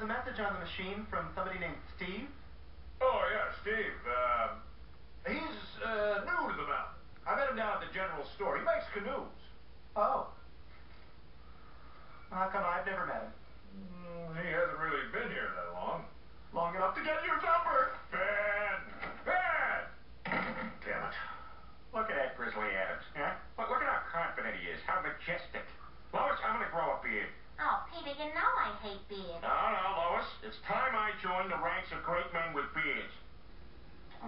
a message on the machine from somebody named Steve. Oh, yeah, Steve. He's new to the mountain. I met him down at the general store. He makes canoes. Oh. How come I've never met him? He hasn't really been here that long. Long enough to get your number. Ben! Ben! Damn it. Look at that Grizzly Adams, huh? Look at how confident he is, how majestic. Lois, I'm gonna grow a beard. Oh, Peter, you know I hate beards. No, Lois. It's time I joined the ranks of great men with beards.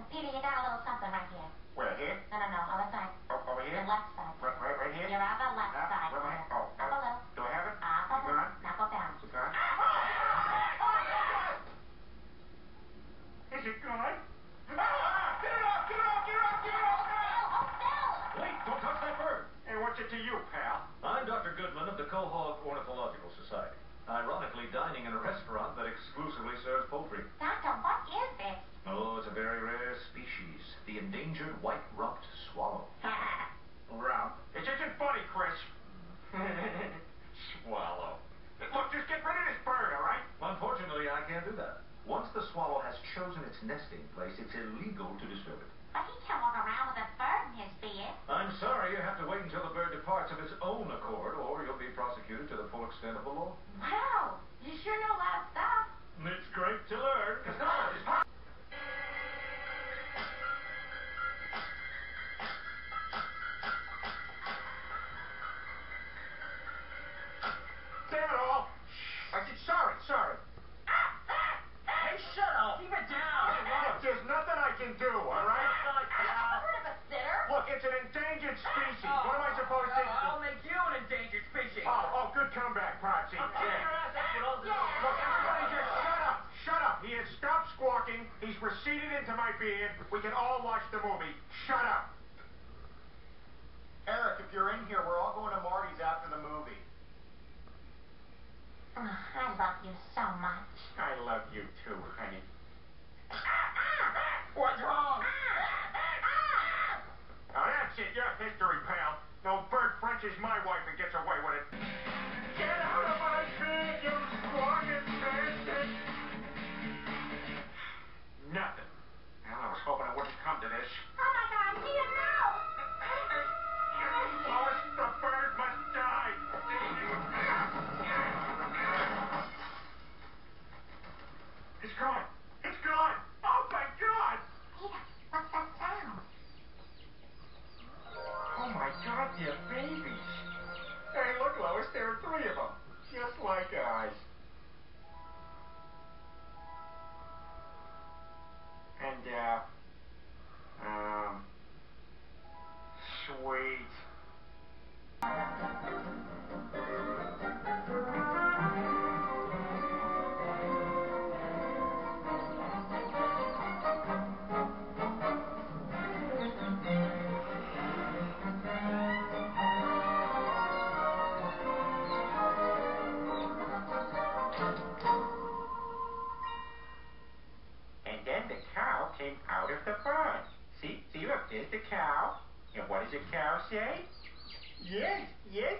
Peter, you got a little something right here. Where, here? No, other side. Oh, over here? The left side. Right here? You're on the left side. Where am I? Oh, Up a little. do I have it? Up a little. Now go down. Is it gone? Is it gone? Get it off! Get it off! Get it off! Get it off! Oh, Phil! Wait, don't touch that bird. Hey, what's it to you, pal? I'm Dr. Goodman of the Quahog Ornithological Society. Ironically, dining in a restaurant that exclusively serves poultry. Doctor, what is this? Oh, it's a very rare species, the endangered white-rumped swallow. Rump. It isn't funny, Chris. Swallow. Look, just get rid of this bird, all right? Unfortunately, I can't do that. Once the swallow has chosen its nesting place, it's illegal to disturb it. But he can't walk around with a bird in his beard. I'm sorry, you have to wait until the bird departs of its own accord, or you'll be prosecuted to the full extent of the law. Wow, you sure know a lot of stuff. It's great to learn. Damn it all! I said sorry. Hey, shut up! Keep it down! Look, there's nothing I can do, all right? I've heard of a sitter. Look, it's an endangered species. What am I supposed to do? I'll make you an endangered species! Oh, good comeback, Potsy. I'll kick your ass, that's what I'll do! Look, everybody just shut up! Shut up! He has stopped squawking. He's receded into my beard. We can all watch the movie. Shut up! Eric, if you're in here, we're all going to Marty's after the movie. Oh, I love you so much. I love you too, honey. What's wrong? Now that's it. You're history, pal. No bird Frenches my wife and gets away with it. Get out of my beard, you squawking bastard! Nothing. Well, I was hoping it wouldn't come to this. Oh my God, Peter, no! Lois, the bird must die! It's gone! It's gone! Oh my God! Peter, what's that sound? Oh my God, they're babies! Hey, look, Lois, there are 3 of them. Just like ours. And, sweet. And then the cow came out of the barn. See, look, there's the cow. And what does the cow say? Yes,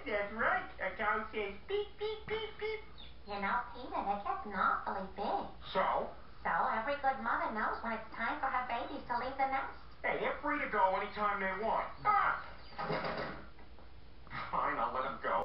that's right. A cow says beep, beep, beep, beep. You know, Peter, they're getting awfully big. So? So every good mother knows when it's time for her babies to leave the nest. Hey, they're free to go anytime they want. Ah! Fine, I'll let them go.